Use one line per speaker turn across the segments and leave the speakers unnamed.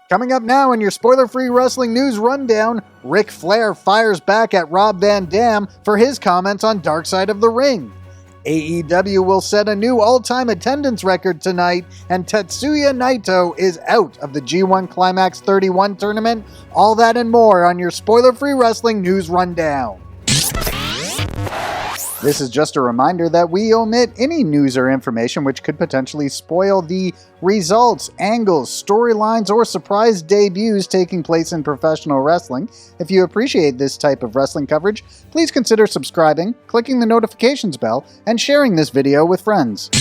Coming up now in your spoiler-free wrestling news rundown, Ric Flair fires back at Rob Van Dam for his comments on Dark Side of the Ring. AEW will set a new all-time attendance record tonight, and Tetsuya Naito is out of the G1 Climax 31 tournament. All that and more on your spoiler-free wrestling news rundown. This is just a reminder that we omit any news or information which could potentially spoil the results, angles, storylines, or surprise debuts taking place in professional wrestling. If you appreciate this type of wrestling coverage, please consider subscribing, clicking the notifications bell, and sharing this video with friends.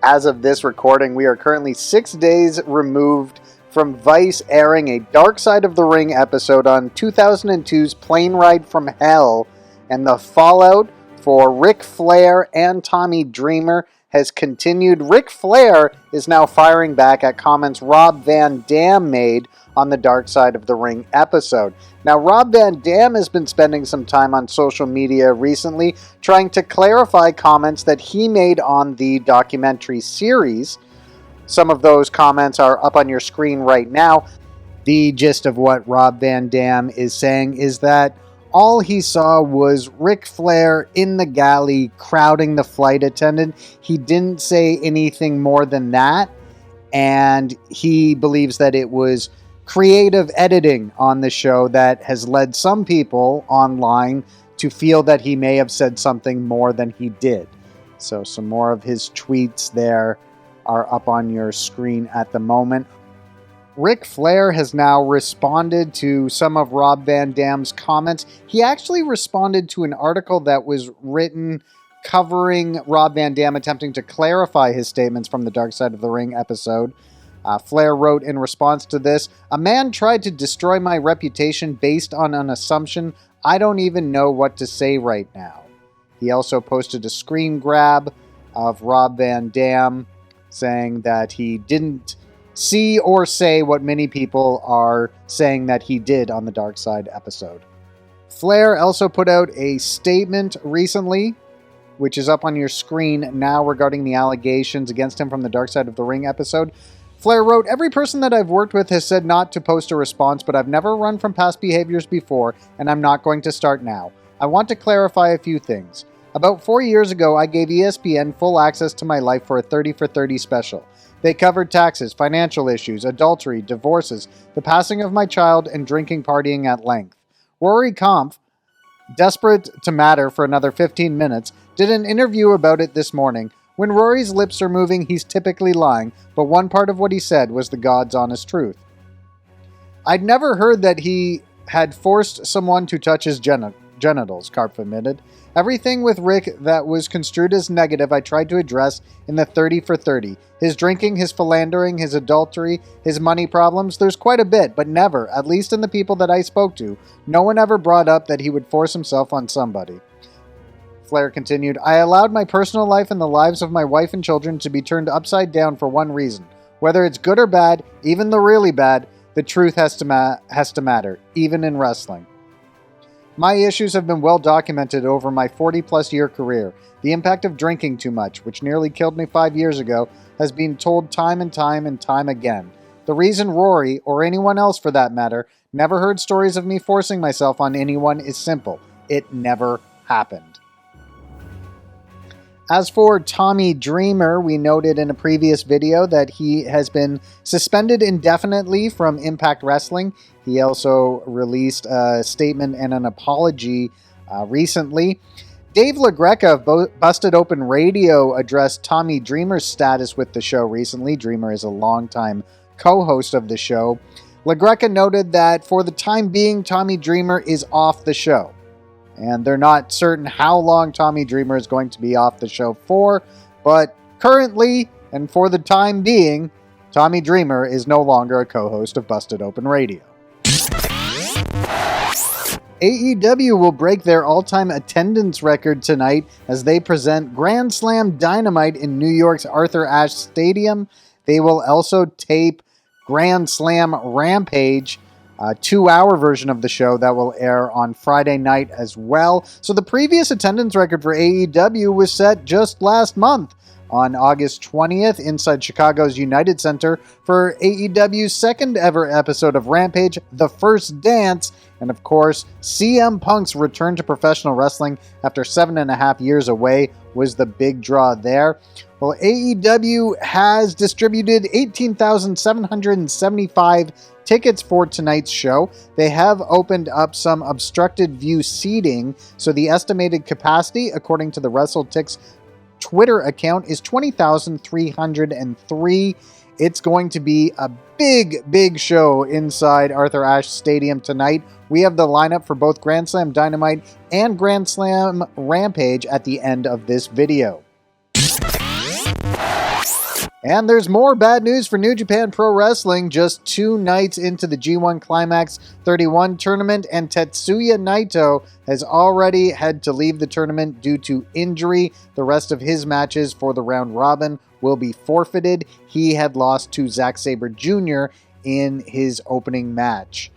As of this recording, we are currently 6 days removed from Vice airing a Dark Side of the Ring episode on 2002's Plane Ride from Hell, and the fallout for Ric Flair and Tommy Dreamer has continued. Ric Flair is now firing back at comments Rob Van Dam made on the Dark Side of the Ring episode. Now, Rob Van Dam has been spending some time on social media recently trying to clarify comments that he made on the documentary series. Some of those comments are up on your screen right now. The gist of what Rob Van Dam is saying is that all he saw was Ric Flair in the galley crowding the flight attendant. He didn't say anything more than that, and he believes that it was creative editing on the show that has led some people online to feel that he may have said something more than he did. So some more of his tweets there are up on your screen at the moment. Ric Flair has now responded to some of Rob Van Dam's comments. He actually responded to an article that was written covering Rob Van Dam attempting to clarify his statements from the Dark Side of the Ring episode. Flair wrote in response to this, "A man tried to destroy my reputation based on an assumption. I don't even know what to say right now." He also posted a screen grab of Rob Van Dam saying that he didn't see or say what many people are saying that he did on the Dark Side episode. Flair also put out a statement recently, which is up on your screen now, regarding the allegations against him from the Dark Side of the Ring episode. Flair wrote, "Every person that I've worked with has said not to post a response, but I've never run from past behaviors before, and I'm not going to start now. I want to clarify a few things. About 4 years ago, I gave ESPN full access to my life for a 30 for 30 special. They covered taxes, financial issues, adultery, divorces, the passing of my child, and drinking partying at length. Rory Kampf, desperate to matter for another 15 minutes, did an interview about it this morning. When Rory's lips are moving, he's typically lying, but one part of what he said was the God's honest truth. I'd never heard that he had forced someone to touch his genitals," Karpf admitted. "Everything with Rick that was construed as negative I tried to address in the 30 for 30. His drinking, his philandering, his adultery, his money problems, there's quite a bit, but never, at least in the people that I spoke to, no one ever brought up that he would force himself on somebody." Flair continued, "I allowed my personal life and the lives of my wife and children to be turned upside down for one reason. Whether it's good or bad, even the really bad, the truth has to matter, even in wrestling. My issues have been well documented over my 40-plus year career. The impact of drinking too much, which nearly killed me 5 years ago, has been told time and time again. The reason Rory, or anyone else for that matter, never heard stories of me forcing myself on anyone is simple. It never happened." As for Tommy Dreamer, we noted in a previous video that he has been suspended indefinitely from Impact Wrestling. He also released a statement and an apology recently. Dave LaGreca of Busted Open Radio addressed Tommy Dreamer's status with the show recently. Dreamer is a longtime co-host of the show. LaGreca noted that for the time being, Tommy Dreamer is off the show. And they're not certain how long Tommy Dreamer is going to be off the show for, but currently, and for the time being, Tommy Dreamer is no longer a co-host of Busted Open Radio. AEW will break their all-time attendance record tonight as they present Grand Slam Dynamite in New York's Arthur Ashe Stadium. They will also tape Grand Slam Rampage, a 2-hour version of the show that will air on Friday night as well. So the previous attendance record for AEW was set just last month on August 20th inside Chicago's United Center for AEW's second ever episode of Rampage, The First Dance. And of course, CM Punk's return to professional wrestling after 7.5 years away was the big draw there. Well, AEW has distributed 18,775 tickets for tonight's show. They have opened up some obstructed view seating, so the estimated capacity, according to the WrestleTix Twitter account, is 20,303. It's going to be a big show inside Arthur Ashe Stadium tonight. We have the lineup for both Grand Slam Dynamite and Grand Slam Rampage at the end of this video. And there's more bad news for New Japan Pro Wrestling. Just 2 nights into the G1 Climax 31 tournament, and Tetsuya Naito has already had to leave the tournament due to injury. The rest of his matches for the round robin will be forfeited. He had lost to Zack Sabre Jr. in his opening match.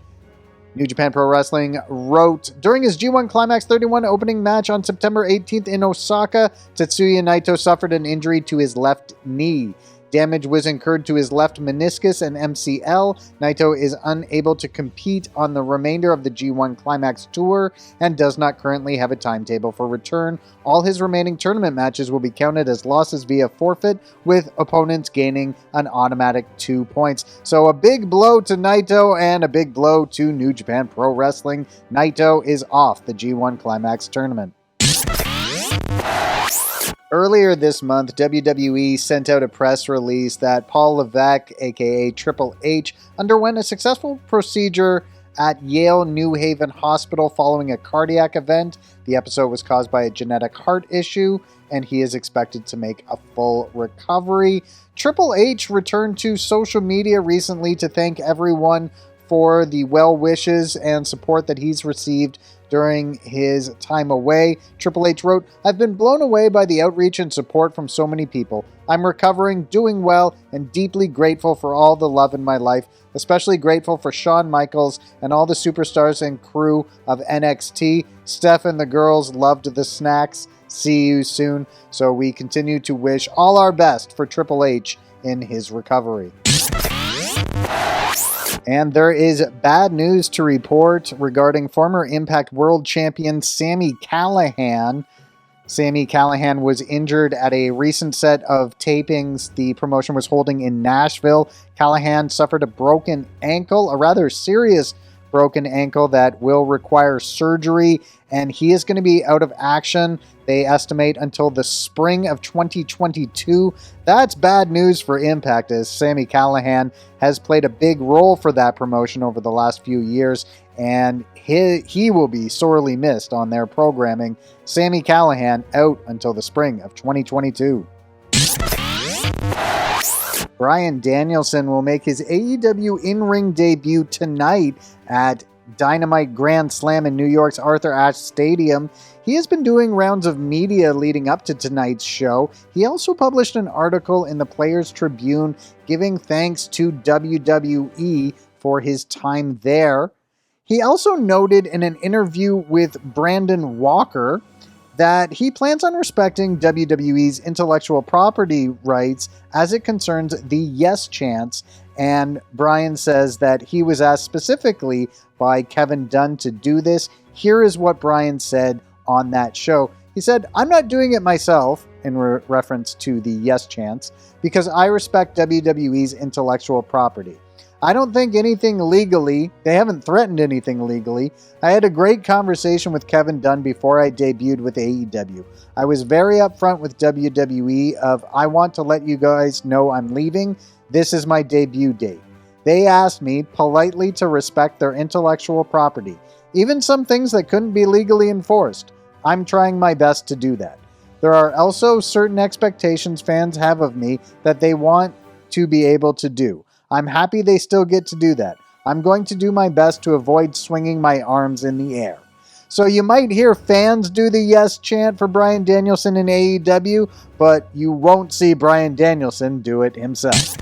New Japan Pro Wrestling wrote, during his G1 Climax 31 opening match on September 18th in Osaka, Tetsuya Naito suffered an injury to his left knee. Damage was incurred to his left meniscus and MCL. Naito is unable to compete on the remainder of the G1 Climax Tour and does not currently have a timetable for return. All his remaining tournament matches will be counted as losses via forfeit, with opponents gaining an automatic 2 points. So a big blow to Naito and a big blow to New Japan Pro Wrestling. Naito is off the G1 Climax tournament. Earlier this month, WWE sent out a press release that Paul Levesque, aka Triple H, underwent a successful procedure at Yale New Haven Hospital following a cardiac event. The episode was caused by a genetic heart issue, and he is expected to make a full recovery. Triple H returned to social media recently to thank everyone for the well wishes and support that he's received during his time away. Triple H wrote, "I've been blown away by the outreach and support from so many people. I'm recovering, doing well, and deeply grateful for all the love in my life, especially grateful for Shawn Michaels and all the superstars and crew of NXT. Steph and the girls loved the snacks. See you soon." So we continue to wish all our best for Triple H in his recovery. And there is bad news to report regarding former Impact World Champion Sammy Callahan. Sammy Callahan was injured at a recent set of tapings the promotion was holding in Nashville. Callahan suffered a broken ankle, a rather serious broken ankle that will require surgery, and he is going to be out of action, they estimate, until the spring of 2022. That's bad news for Impact, as Sammy Callahan has played a big role for that promotion over the last few years, and he will be sorely missed on their programming. Sammy Callahan out until the spring of 2022. Bryan Danielson will make his AEW in-ring debut tonight at Dynamite Grand Slam in New York's Arthur Ashe Stadium. He has been doing rounds of media leading up to tonight's show. He also published an article in the Players Tribune giving thanks to WWE for his time there. He also noted in an interview with Brandon Walker that he plans on respecting WWE's intellectual property rights as it concerns the Yes Chance, and Bryan says that he was asked specifically by Kevin Dunn to do this. Here is what Bryan said on that show. He said, "I'm not doing it myself," in reference to the Yes Chance, "because I respect WWE's intellectual property. I don't think anything legally, they haven't threatened anything legally. I had a great conversation with Kevin Dunn before I debuted with AEW. I was very upfront with WWE of, I want to let you guys know I'm leaving. This is my debut date. They asked me politely to respect their intellectual property, even some things that couldn't be legally enforced. I'm trying my best to do that. There are also certain expectations fans have of me that they want to be able to do. I'm happy they still get to do that. I'm going to do my best to avoid swinging my arms in the air." So you might hear fans do the yes chant for Bryan Danielson in AEW, but you won't see Bryan Danielson do it himself.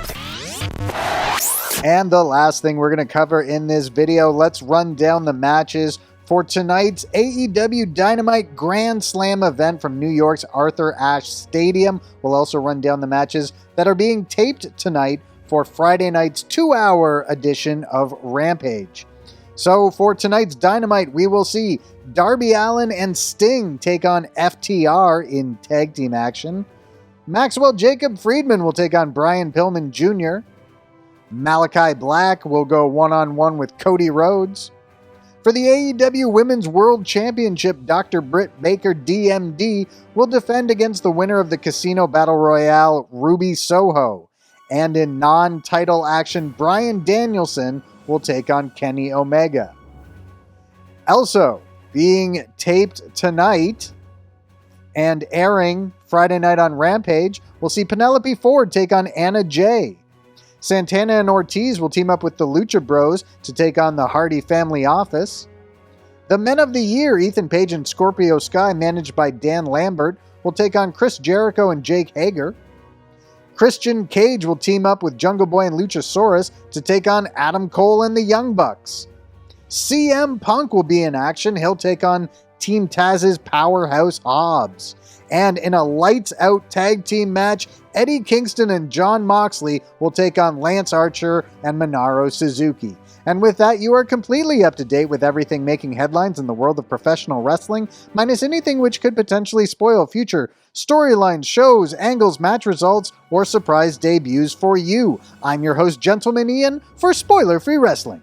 And the last thing we're going to cover in this video, let's run down the matches For tonight's AEW Dynamite Grand Slam event from New York's Arthur Ashe Stadium, we'll also run down the matches that are being taped tonight for Friday night's 2-hour edition of Rampage. So for tonight's Dynamite, we will see Darby Allin and Sting take on FTR in tag team action. Maxwell Jacob Friedman will take on Brian Pillman Jr. Malachi Black will go one-on-one with Cody Rhodes. For the AEW Women's World Championship, Dr. Britt Baker, DMD, will defend against the winner of the Casino Battle Royale, Ruby Soho. And in non-title action, Bryan Danielson will take on Kenny Omega. Also, being taped tonight and airing Friday night on Rampage, we'll see Penelope Ford take on Anna Jay. Santana and Ortiz will team up with the Lucha Bros to take on the Hardy Family Office. The Men of the Year, Ethan Page and Scorpio Sky, managed by Dan Lambert, will take on Chris Jericho and Jake Hager. Christian Cage will team up with Jungle Boy and Luchasaurus to take on Adam Cole and the Young Bucks. CM Punk will be in action. He'll take on Team Taz's Powerhouse Hobbs. And in a lights-out tag team match, Eddie Kingston and Jon Moxley will take on Lance Archer and Minoru Suzuki. And with that, you are completely up to date with everything making headlines in the world of professional wrestling, minus anything which could potentially spoil future storylines, shows, angles, match results, or surprise debuts for you. I'm your host, Gentleman Ian, for Spoiler Free Wrestling.